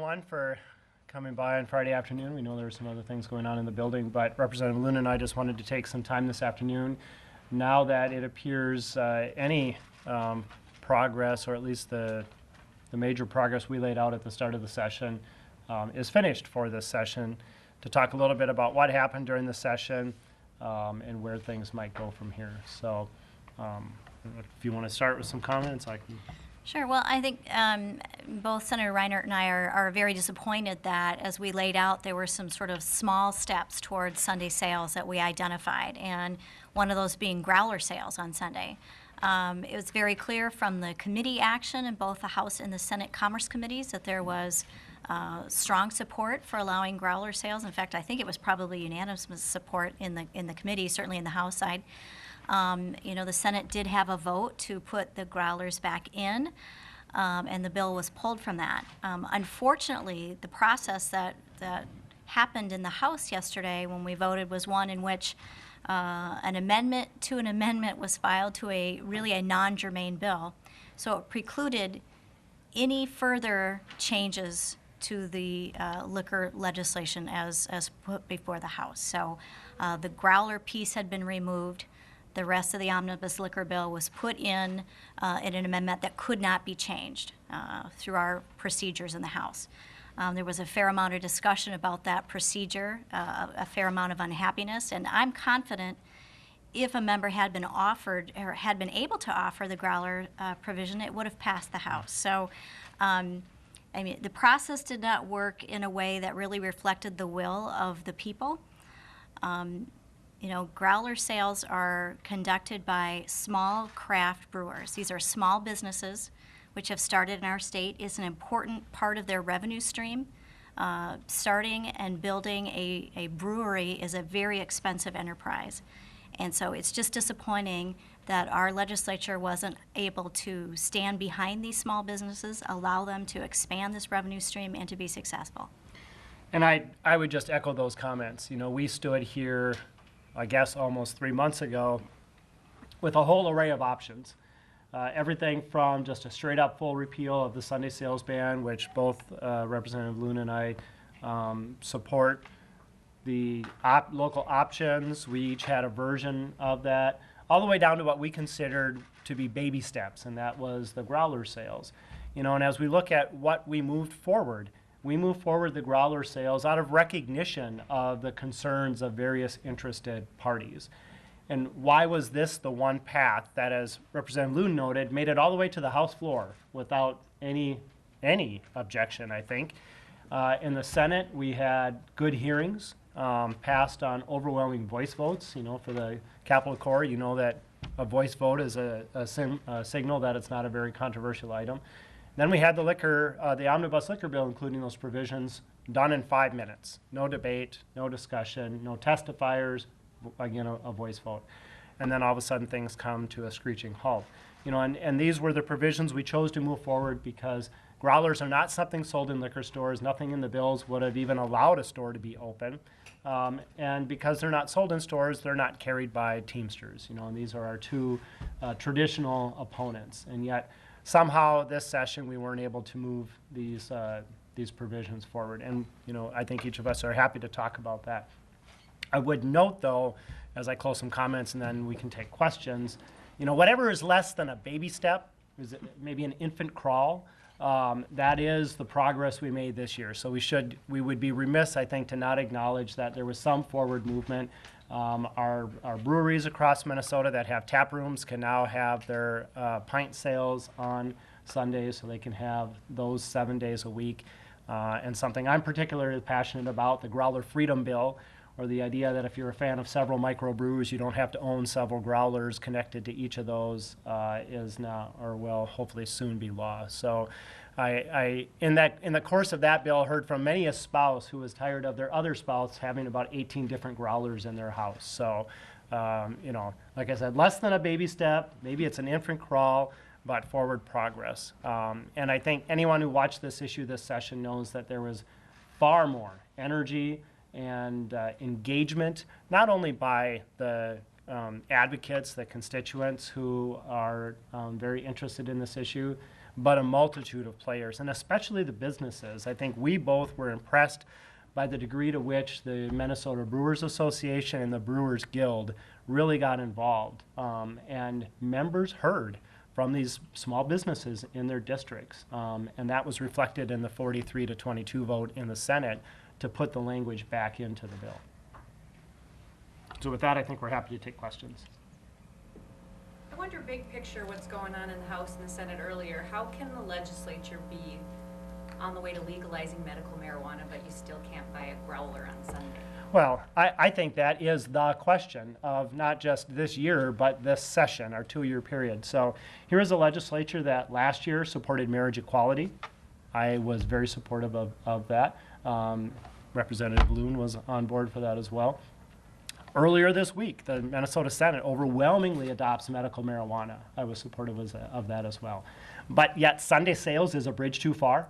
everyone for coming by on Friday afternoon. We know there are some other things going on in the building, but Representative Loon and I just wanted to take some time this afternoon, now that it appears any progress, or at least the major progress we laid out at the start of the session, is finished for this session, to talk a little bit about what happened during the session and where things might go from here. So if you want to start with some comments, I can. Sure. Well, I think both Senator Reinert and I are very disappointed that, as we laid out, there were some sort of small steps towards Sunday sales that we identified, and one of those being growler sales on Sunday. It was very clear from the committee action in both the House and the Senate Commerce Committees that there was strong support for allowing growler sales. In fact, I think it was probably unanimous support in the committee, certainly in the House side. The Senate did have a vote to put the growlers back in, and the bill was pulled from that. Unfortunately, the process that happened in the House yesterday when we voted was one in which an amendment to an amendment was filed to a non-germane bill. So it precluded any further changes to the liquor legislation as put before the House. So the growler piece had been removed. The rest of the omnibus liquor bill was put in an amendment that could not be changed through our procedures in the House. There was a fair amount of discussion about that procedure, a fair amount of unhappiness, and I'm confident if a member had been offered or had been able to offer the growler provision, it would have passed the House. So, the process did not work in a way that really reflected the will of the people. Growler sales are conducted by small craft brewers. These are small businesses which have started in our state. It's an important part of their revenue stream. Starting and building a brewery is a very expensive enterprise. And so it's just disappointing that our legislature wasn't able to stand behind these small businesses, allow them to expand this revenue stream, and to be successful. And I would just echo those comments. We stood here, I guess, almost 3 months ago with a whole array of options. Everything from just a straight up full repeal of the Sunday sales ban, which both Representative Loon and I support. The local options, we each had a version of that, all the way down to what we considered to be baby steps, and that was the growler sales. And as we look at what we moved forward the growler sales out of recognition of the concerns of various interested parties. And why was this the one path that, as Representative Loon noted, made it all the way to the House floor without any objection, I think. In the Senate, we had good hearings, passed on overwhelming voice votes. For the Capitol Corps, that a voice vote is a signal that it's not a very controversial item. Then we had the omnibus liquor bill, including those provisions, done in 5 minutes. No debate, no discussion, no testifiers, again, a voice vote. And then all of a sudden things come to a screeching halt. And these were the provisions we chose to move forward because growlers are not something sold in liquor stores. Nothing in the bills would have even allowed a store to be open. And because they're not sold in stores, they're not carried by Teamsters. And these are our two traditional opponents. And yet somehow this session we weren't able to move these provisions forward. And I think each of us are happy to talk about that. I would note, though, as I close some comments and then we can take questions, whatever is less than a baby step, is it maybe an infant crawl, that is the progress we made this year. So we would be remiss, I think, to not acknowledge that there was some forward movement. Our breweries across Minnesota that have tap rooms can now have their pint sales on Sundays, so they can have those 7 days a week. And something I'm particularly passionate about, the Growler Freedom Bill, or the idea that if you're a fan of several microbrews, you don't have to own several growlers connected to each of those, is now, or will hopefully soon be law. So I in the course of that bill, heard from many a spouse who was tired of their other spouse having about 18 different growlers in their house. So, like I said, less than a baby step, maybe it's an infant crawl, but forward progress. And I think anyone who watched this issue this session knows that there was far more energy and engagement, not only by the advocates, the constituents who are very interested in this issue, but a multitude of players, and especially the businesses. I think we both were impressed by the degree to which the Minnesota Brewers Association and the Brewers Guild really got involved. And members heard from these small businesses in their districts. And that was reflected in the 43-22 vote in the Senate to put the language back into the bill. So with that, I think we're happy to take questions. I wonder, big picture, what's going on in the House and the Senate earlier. How can the legislature be on the way to legalizing medical marijuana, but you still can't buy a growler on Sunday? Well, I think that is the question of not just this year, but this session, our 2-year period. So here is a legislature that last year supported marriage equality. I was very supportive of that. Representative Loon was on board for that as well. Earlier this week, the Minnesota Senate overwhelmingly adopts medical marijuana. I was supportive of that as well. But yet Sunday sales is a bridge too far.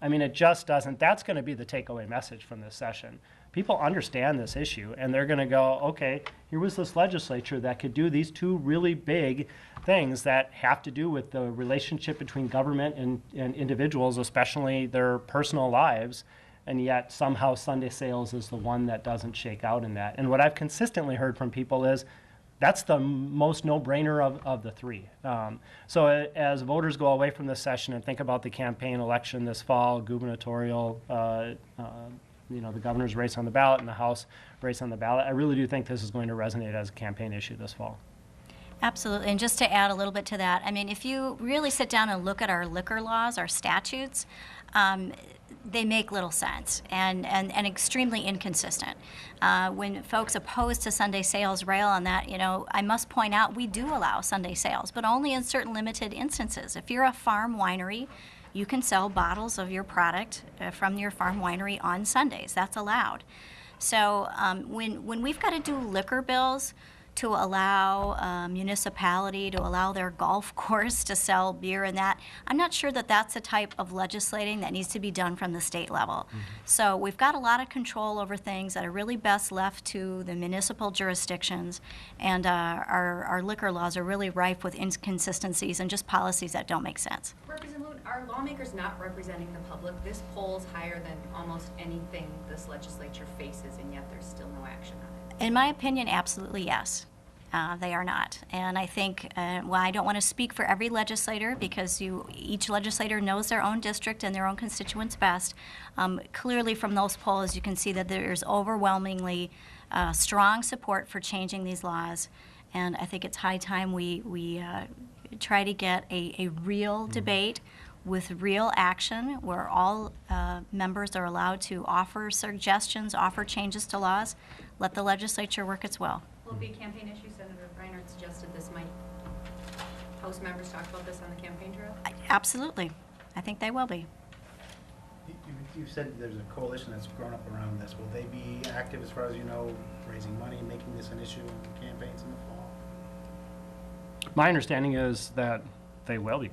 I mean, it just doesn't. That's going to be the takeaway message from this session. People understand this issue, and they're going to go, okay, here was this legislature that could do these two really big things that have to do with the relationship between government and individuals, especially their personal lives, and yet somehow Sunday sales is the one that doesn't shake out in that. And what I've consistently heard from people is that's the most no-brainer of the three. So as voters go away from this session and think about the campaign election this fall, gubernatorial, the governor's race on the ballot and the House race on the ballot, I really do think this is going to resonate as a campaign issue this fall. Absolutely. And just to add a little bit to that, I mean, if you really sit down and look at our liquor laws, our statutes, they make little sense and extremely inconsistent. When folks opposed to Sunday sales rail on that, I must point out we do allow Sunday sales, but only in certain limited instances. If you're a farm winery, you can sell bottles of your product from your farm winery on Sundays. That's allowed. So when we've got to do liquor bills to allow a municipality to allow their golf course to sell beer and that, I'm not sure that that's the type of legislating that needs to be done from the state level. Mm-hmm. So we've got a lot of control over things that are really best left to the municipal jurisdictions, and our liquor laws are really rife with inconsistencies and just policies that don't make sense. Representative Loon, are lawmakers not representing the public? This polls higher than almost anything this legislature faces, and yet there's still no action on it. In my opinion, absolutely yes. They are not. And I think, well, I don't want to speak for every legislator because each legislator knows their own district and their own constituents best. Clearly from those polls, you can see that there's overwhelmingly strong support for changing these laws. And I think it's high time we try to get a real debate with real action where all members are allowed to offer suggestions, offer changes to laws. Let the legislature work its will. Will it be a campaign issue? Senator Reinert suggested this might. House members talk about this on the campaign trail? Absolutely. I think they will be. You said there's a coalition that's grown up around this. Will they be active, as far as you know, raising money, making this an issue in campaigns in the fall? My understanding is that they will be.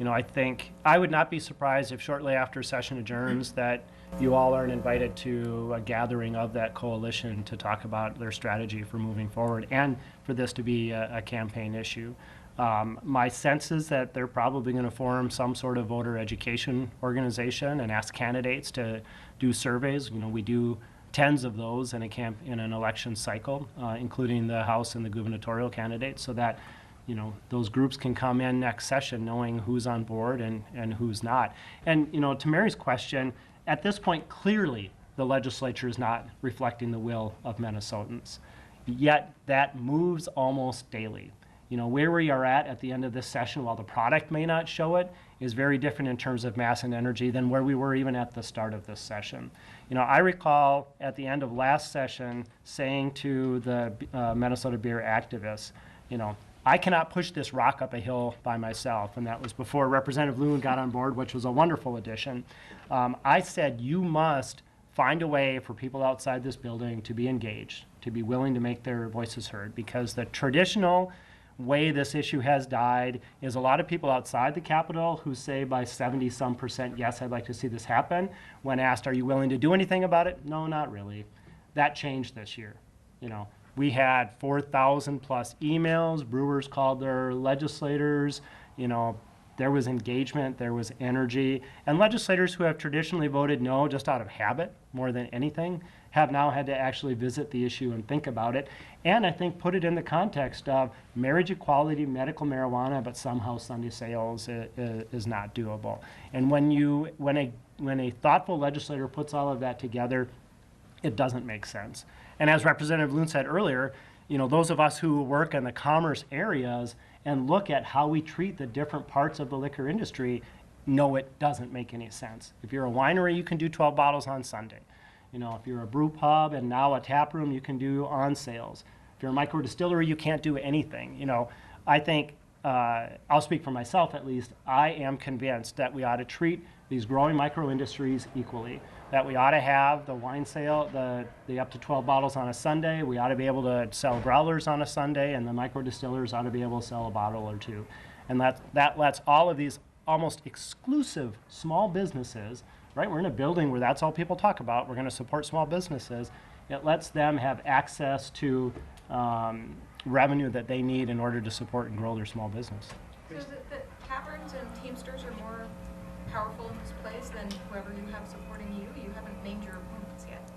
I think I would not be surprised if shortly after session adjourns that you all aren't invited to a gathering of that coalition to talk about their strategy for moving forward and for this to be a campaign issue. My sense is that they're probably going to form some sort of voter education organization and ask candidates to do surveys. We do tens of those in an election cycle, including the House and the gubernatorial candidates, so that those groups can come in next session knowing who's on board and who's not. And, to Mary's question, at this point, clearly the legislature is not reflecting the will of Minnesotans. Yet that moves almost daily. Where we are at the end of this session, while the product may not show it, is very different in terms of mass and energy than where we were even at the start of this session. I recall at the end of last session saying to the Minnesota beer activists, I cannot push this rock up a hill by myself, and that was before Representative Loon got on board, which was a wonderful addition. I said, you must find a way for people outside this building to be engaged, to be willing to make their voices heard, because the traditional way this issue has died is a lot of people outside the Capitol who say by 70-some%, yes, I'd like to see this happen. When asked, are you willing to do anything about it? No, not really. That changed this year. We had 4,000 plus emails. Brewers called their legislators. there was engagement, there was energy, and legislators who have traditionally voted no just out of habit more than anything have now had to actually visit the issue and think about it, and I think put it in the context of marriage equality, medical marijuana, but somehow Sunday sales is not doable. And when a thoughtful legislator puts all of that together, it doesn't make sense. And as Representative Loon said earlier, those of us who work in the commerce areas and look at how we treat the different parts of the liquor industry know it doesn't make any sense. If you're a winery, you can do 12 bottles on Sunday. If you're a brew pub and now a tap room, you can do on sales. If you're a micro distillery, you can't do anything. I think, I'll speak for myself at least, I am convinced that we ought to treat these growing micro industries equally, that we ought to have the wine sale, the up to 12 bottles on a Sunday. We ought to be able to sell growlers on a Sunday, and the micro distillers ought to be able to sell a bottle or two. And that lets all of these almost exclusive small businesses, right? We're in a building where that's all people talk about. We're going to support small businesses. It lets them have access to revenue that they need in order to support and grow their small business. So is it that taverns and Teamsters are more powerful in this place than whoever you have supporting you? You haven't named your opponents yet.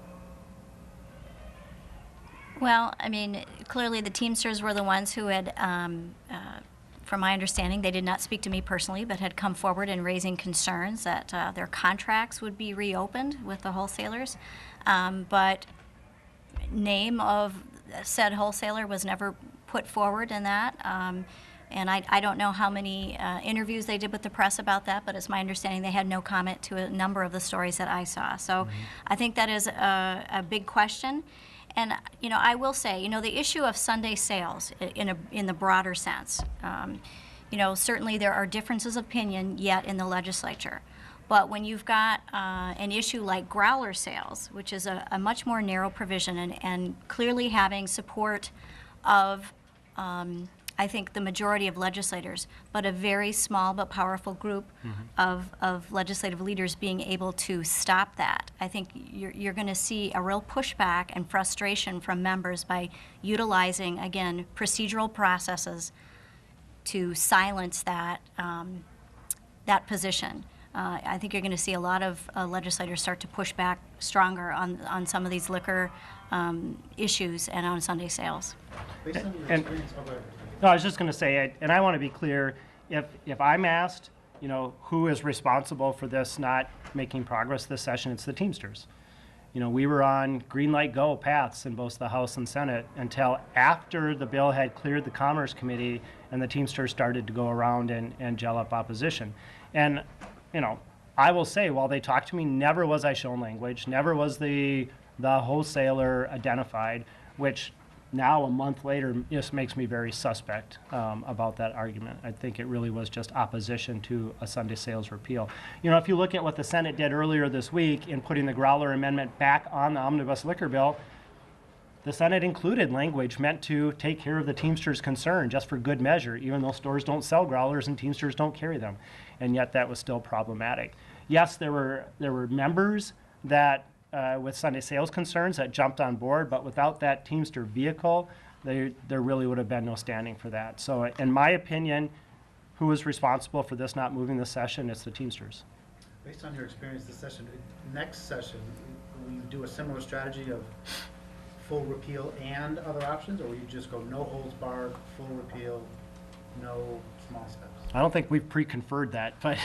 Well, I mean, clearly the Teamsters were the ones who had, from my understanding, they did not speak to me personally, but had come forward in raising concerns that their contracts would be reopened with the wholesalers. But name of said wholesaler was never put forward in that. And I don't know how many interviews they did with the press about that, but it's my understanding they had no comment to a number of the stories that I saw. So I think that is a big question. And I will say, the issue of Sunday sales in the broader sense, certainly there are differences of opinion yet in the legislature. But when you've got an issue like growler sales, which is a much more narrow provision and clearly having support of, I think, the majority of legislators, but a very small but powerful group of legislative leaders being able to stop that, I think you're going to see a real pushback and frustration from members by utilizing, again, procedural processes to silence that, that position. I think you're going to see a lot of legislators start to push back stronger on some of these liquor issues and on Sunday sales. Based on your And- experience, No, I was just going to say, and I want to be clear, if I'm asked, who is responsible for this not making progress this session, it's the Teamsters. We were on green light go paths in both the House and Senate until after the bill had cleared the Commerce Committee and the Teamsters started to go around and gel up opposition. And, I will say, while they talked to me, never was I shown language, never was the wholesaler identified, which now, a month later, just makes me very suspect about that argument. I think it really was just opposition to a Sunday sales repeal. If you look at what the Senate did earlier this week in putting the growler amendment back on the omnibus liquor bill, the Senate included language meant to take care of the Teamsters' concern just for good measure, even though stores don't sell growlers and Teamsters don't carry them. And yet that was still problematic. Yes, there were members that with Sunday sales concerns that jumped on board, but without that Teamster vehicle, there really would have been no standing for that. So in my opinion, who is responsible for this not moving the session? It's the Teamsters. based on your experience this session, next session, will you do a similar strategy of full repeal and other options, or will you just go no holds barred, full repeal, no small steps? I don't think we've pre-conferred that, but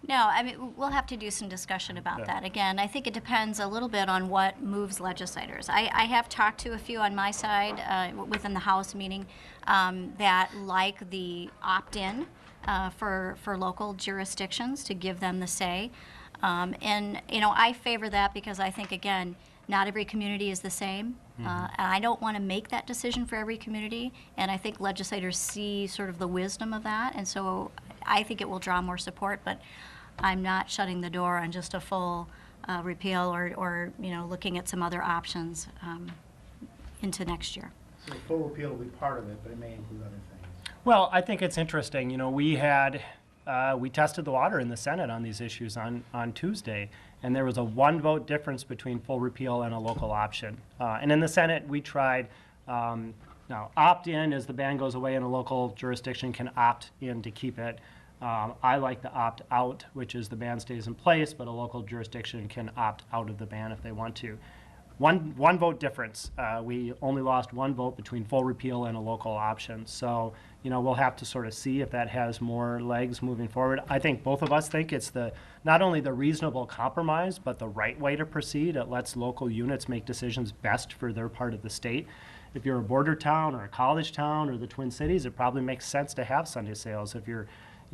No, I mean, we'll have to do some discussion about that. Again, I think it depends a little bit on what moves legislators. I have talked to a few on my side within the House meeting that like the opt-in for local jurisdictions to give them the say. And, you know, I favor that because I think, again, not every community is the same. And I don't want to make that decision for every community. And I think legislators see sort of the wisdom of that. And so I think it will draw more support, but I'm not shutting the door on just a full repeal or, you know, looking at some other options into next year. So the full repeal will be part of it, but it may include other things. Well, I think it's interesting. You know, we tested the water in the Senate on these issues on Tuesday, and there was a one-vote difference between full repeal and a local option. And in the Senate, we tried, now, opt-in as the ban goes away and a local jurisdiction can opt in to keep it. I like the opt-out, which is the ban stays in place, but a local jurisdiction can opt out of the ban if they want to. One vote difference. We only lost one vote between full repeal and a local option. So, we'll have to sort of see if that has more legs moving forward. I think both of us think it's not only the reasonable compromise, but the right way to proceed. It lets local units make decisions best for their part of the state. If you're a border town or a college town or the Twin Cities, it probably makes sense to have Sunday sales. If you're,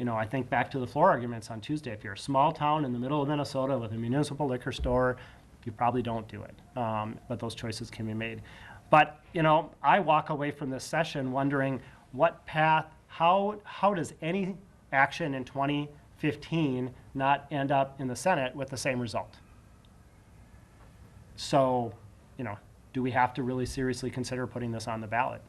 I think back to the floor arguments on Tuesday. If you're a small town in the middle of Minnesota with a municipal liquor store, you probably don't do it, but those choices can be made. But, I walk away from this session wondering what path, how does any action in 2015 not end up in the Senate with the same result? So, do we have to really seriously consider putting this on the ballot?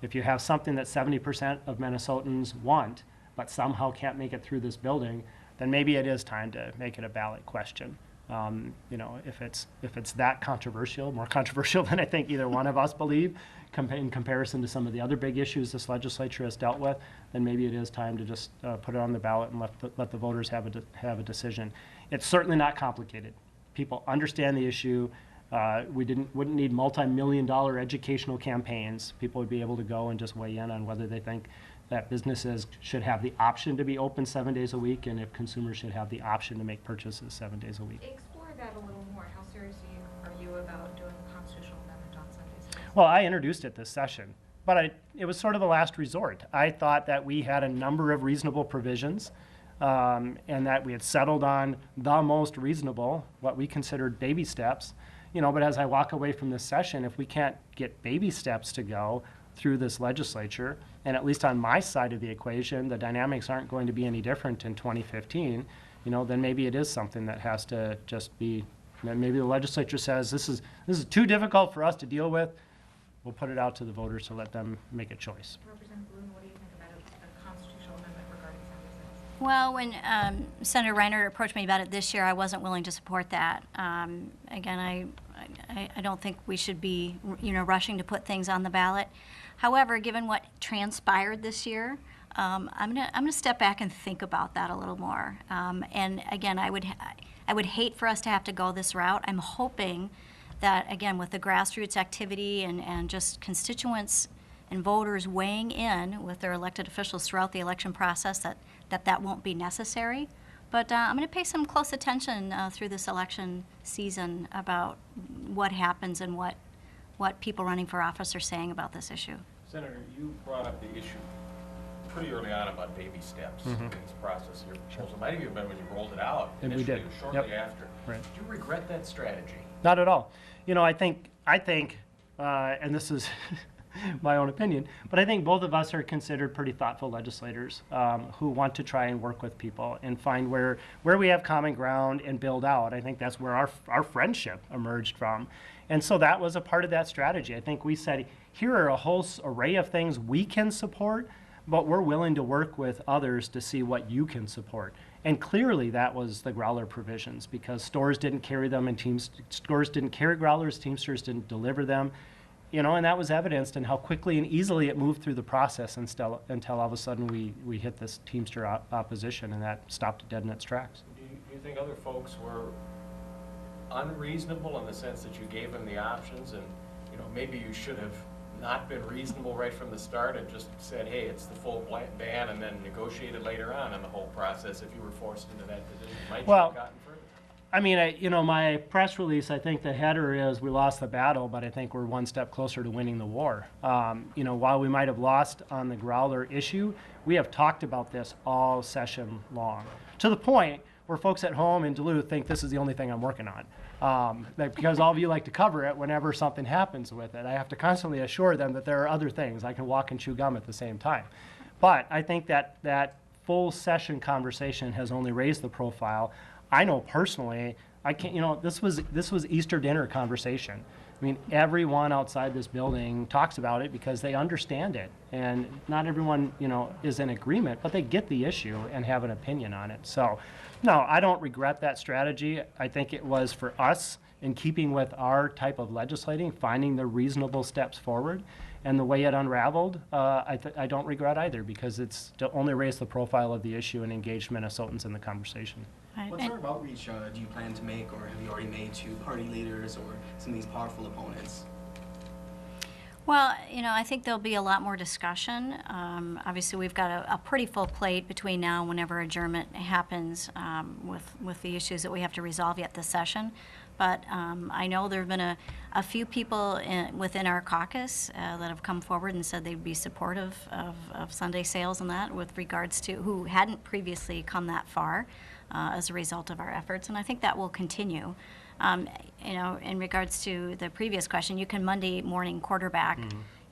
If you have something that 70% of Minnesotans want, but somehow can't make it through this building, then maybe it is time to make it a ballot question. If it's that controversial, more controversial than I think either one of us believe, in comparison to some of the other big issues this legislature has dealt with, then maybe it is time to just put it on the ballot and let the voters have a decision. It's certainly not complicated. People understand the issue. We wouldn't need multi-million-dollar educational campaigns. People would be able to go and just weigh in on whether they think that businesses should have the option to be open 7 days a week, and if consumers should have the option to make purchases 7 days a week. Explore that a little more. How serious are you about doing a constitutional amendment on Sundays? Well, I introduced it this session, but it was sort of a last resort. I thought that we had a number of reasonable provisions, and that we had settled on the most reasonable, what we considered baby steps. But as I walk away from this session, if we can't get baby steps to go through this legislature, and at least on my side of the equation, the dynamics aren't going to be any different in 2015, then maybe it is something that has to just be, maybe the legislature says, this is too difficult for us to deal with. We'll put it out to the voters to let them make a choice. Representative Loon, what do you think about a constitutional amendment regarding Sunday sales? Well, when Senator Reinert approached me about it this year, I wasn't willing to support that. Again, I don't think we should be, rushing to put things on the ballot. However, given what transpired this year, I'm gonna step back and think about that a little more. And again, I would hate for us to have to go this route. I'm hoping that, again, with the grassroots activity and just constituents and voters weighing in with their elected officials throughout the election process, that won't be necessary. But I'm going to pay some close attention through this election season about what happens and what people running for office are saying about this issue. Senator, you brought up the issue pretty early on about baby steps in this process. Your proposal might have even been when you rolled it out And we initially, did. or shortly Yep. after. Right. Do you regret that strategy? Not at all. I think, and this is my own opinion, but I think both of us are considered pretty thoughtful legislators who want to try and work with people and find where we have common ground and build out. I think that's where our friendship emerged from. And so that was a part of that strategy. I think we said, here are a whole array of things we can support, but we're willing to work with others to see what you can support. And clearly that was the growler provisions, because stores didn't carry them and stores didn't carry growlers, Teamsters didn't deliver them. And that was evidenced in how quickly and easily it moved through the process until all of a sudden we hit this Teamster opposition, and that stopped it dead in its tracks. Do you think other folks were unreasonable in the sense that you gave them the options, and maybe you should have not been reasonable right from the start and just said, hey, it's the full ban, and then negotiated later on in the whole process if you were forced into that position? Might you have gotten further? I mean, my press release, I think the header is, we lost the battle, but I think we're one step closer to winning the war. While we might have lost on the growler issue, we have talked about this all session long, to the point where folks at home in Duluth think this is the only thing I'm working on. Because all of you like to cover it whenever something happens with it. I have to constantly assure them that there are other things. I can walk and chew gum at the same time. But I think that full session conversation has only raised the profile. I know personally, I can't, this was Easter dinner conversation. I mean, everyone outside this building talks about it because they understand it. And not everyone, is in agreement, but they get the issue and have an opinion on it. So, no, I don't regret that strategy. I think it was for us, in keeping with our type of legislating, finding the reasonable steps forward. And the way it unraveled, I don't regret either, because it's to only raise the profile of the issue and engage Minnesotans in the conversation. Right. What sort of outreach do you plan to make, or have you already made to party leaders or some of these powerful opponents? Well, I think there'll be a lot more discussion. Obviously, we've got a pretty full plate between now and whenever adjournment happens with the issues that we have to resolve yet this session. But I know there have been a few people within our caucus that have come forward and said they'd be supportive of Sunday sales and that, with regards to who hadn't previously come that far as a result of our efforts. And I think that will continue. In regards to the previous question, you can Monday morning quarterback,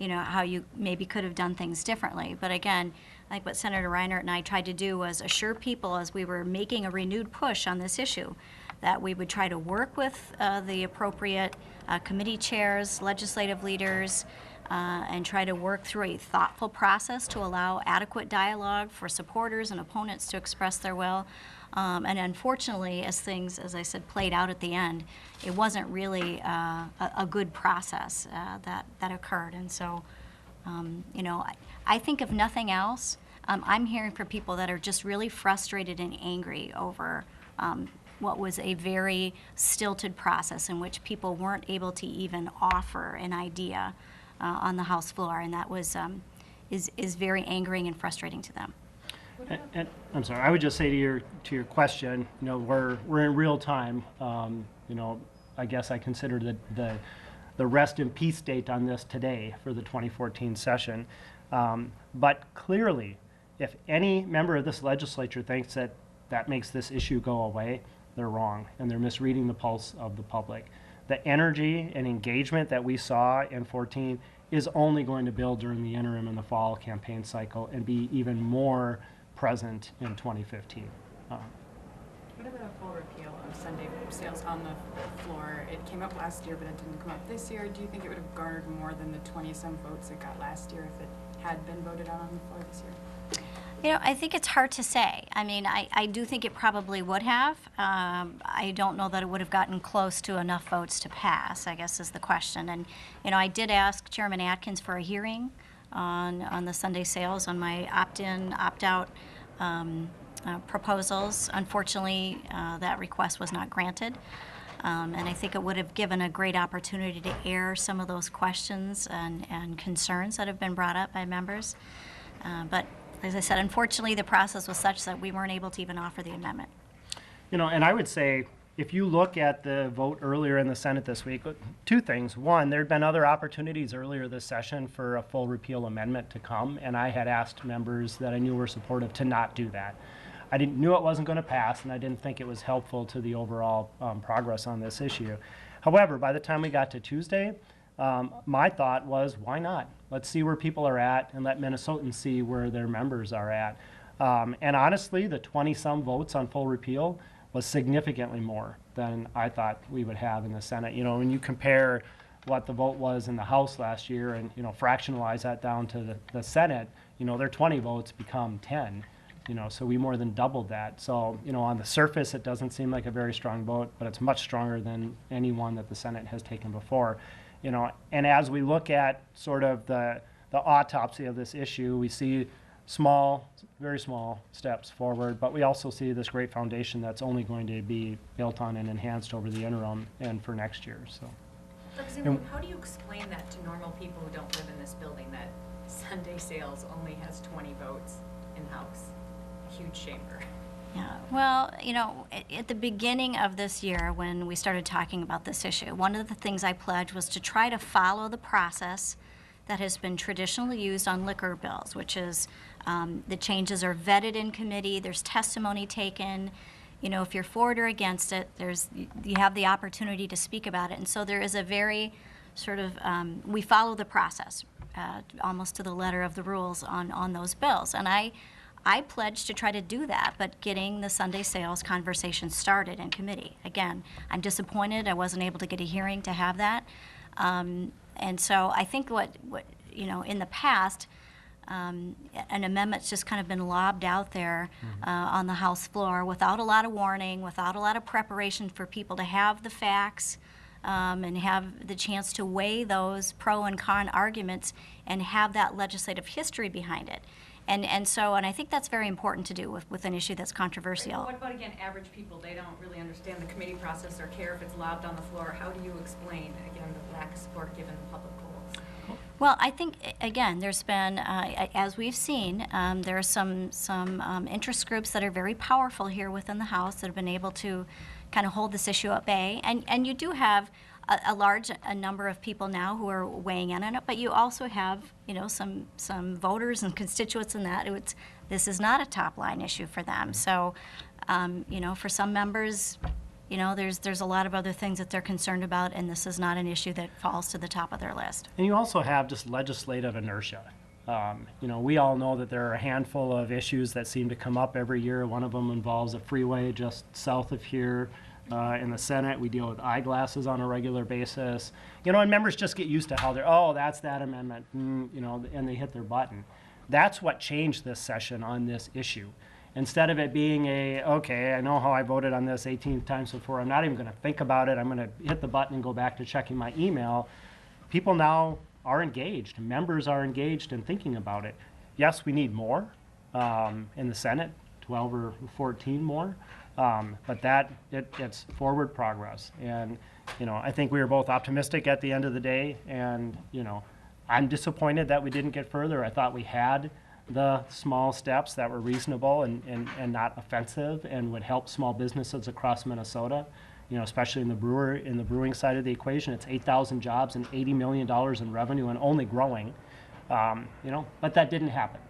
how you maybe could have done things differently. But again, I think what Senator Reinert and I tried to do was assure people, as we were making a renewed push on this issue, that we would try to work with the appropriate committee chairs, legislative leaders, and try to work through a thoughtful process to allow adequate dialogue for supporters and opponents to express their will. And unfortunately, as things, as I said, played out at the end, it wasn't really a good process that occurred. And so, I think if nothing else, I'm hearing from people that are just really frustrated and angry over what was a very stilted process in which people weren't able to even offer an idea on the House floor, and that was is very angering and frustrating to them. And I'm sorry, I would just say to your question, we're in real time. I guess I consider the rest in peace date on this today for the 2014 session. But clearly, if any member of this legislature thinks that makes this issue go away, they're wrong, and they're misreading the pulse of the public. The energy and engagement that we saw in 14 is only going to build during the interim and the fall campaign cycle and be even more present in 2015. What about a full repeal of Sunday sales on the floor? It came up last year, but it didn't come up this year. Do you think it would have garnered more than the 20-some votes it got last year if it had been voted on the floor this year? I think it's hard to say. I mean, I do think it probably would have. I don't know that it would have gotten close to enough votes to pass, I guess is the question. And, I did ask Chairman Atkins for a hearing on the Sunday sales, on my opt-in, opt-out proposals. Unfortunately, that request was not granted. And I think it would have given a great opportunity to air some of those questions and concerns that have been brought up by members. But as I said, unfortunately, the process was such that we weren't able to even offer the amendment. And I would say, if you look at the vote earlier in the Senate this week, two things. One, there had been other opportunities earlier this session for a full repeal amendment to come, and I had asked members that I knew were supportive to not do that. I knew it wasn't going to pass, and I didn't think it was helpful to the overall progress on this issue. However, by the time we got to Tuesday, my thought was, why not? Let's see where people are at and let Minnesotans see where their members are at. And honestly, the 20-some votes on full repeal was significantly more than I thought we would have in the Senate. When you compare what the vote was in the House last year and, fractionalize that down to the Senate, their 20 votes become 10. So we more than doubled that. So, on the surface, it doesn't seem like a very strong vote, but it's much stronger than any one that the Senate has taken before. And as we look at sort of the autopsy of this issue, we see small, very small steps forward, but we also see this great foundation that's only going to be built on and enhanced over the interim and for next year. So, Representative, how do you explain that to normal people who don't live in this building, that Sunday sales only has 20 votes in-house? A huge chamber. Yeah, well, at the beginning of this year, when we started talking about this issue, one of the things I pledged was to try to follow the process that has been traditionally used on liquor bills, which is the changes are vetted in committee, there's testimony taken. If you're for it or against it, you have the opportunity to speak about it. And so there is a very sort of, we follow the process almost to the letter of the rules on those bills. And I pledged to try to do that, but getting the Sunday sales conversation started in committee. Again, I'm disappointed I wasn't able to get a hearing to have that. And so I think what in the past, an amendment's just kind of been lobbed out there on the House floor without a lot of warning, without a lot of preparation for people to have the facts and have the chance to weigh those pro and con arguments and have that legislative history behind it. And I think that's very important to do with an issue that's controversial. What about, again, average people? They don't really understand the committee process or care if it's lobbed on the floor. How do you explain, again, the lack of support given the public goals? Well, I think, again, there's been, as we've seen, there are some interest groups that are very powerful here within the House that have been able to kind of hold this issue at bay. And you do have a large number of people now who are weighing in on it, but you also have, some voters and constituents in that. This is not a top-line issue for them. So, for some members, there's a lot of other things that they're concerned about, and this is not an issue that falls to the top of their list. And you also have just legislative inertia. We all know that there are a handful of issues that seem to come up every year. One of them involves a freeway just south of here. In the Senate, we deal with eyeglasses on a regular basis. And members just get used to how that's that amendment, and they hit their button. That's what changed this session on this issue. Instead of it being okay, I know how I voted on this 18 times before, I'm not even going to think about it, I'm going to hit the button and go back to checking my email, people now are engaged. Members are engaged in thinking about it. Yes, we need more in the Senate, 12 or 14 more, but it's forward progress. And, I think we were both optimistic at the end of the day, and, I'm disappointed that we didn't get further. I thought we had the small steps that were reasonable and not offensive and would help small businesses across Minnesota, especially in the brewing side of the equation. It's 8,000 jobs and $80 million in revenue and only growing, but that didn't happen.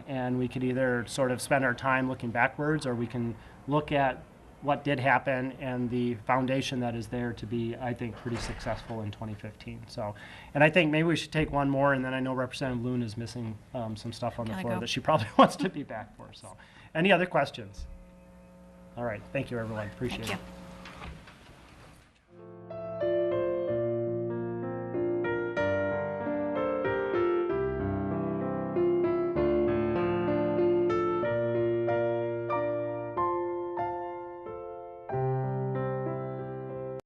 And we could either sort of spend our time looking backwards, or we can look at what did happen and the foundation that is there to be, I think, pretty successful in 2015. So, and I think maybe we should take one more, and then I know Representative Loon is missing some stuff on the floor that she probably wants to be back for. So, any other questions? All right, thank you, everyone. Appreciate it.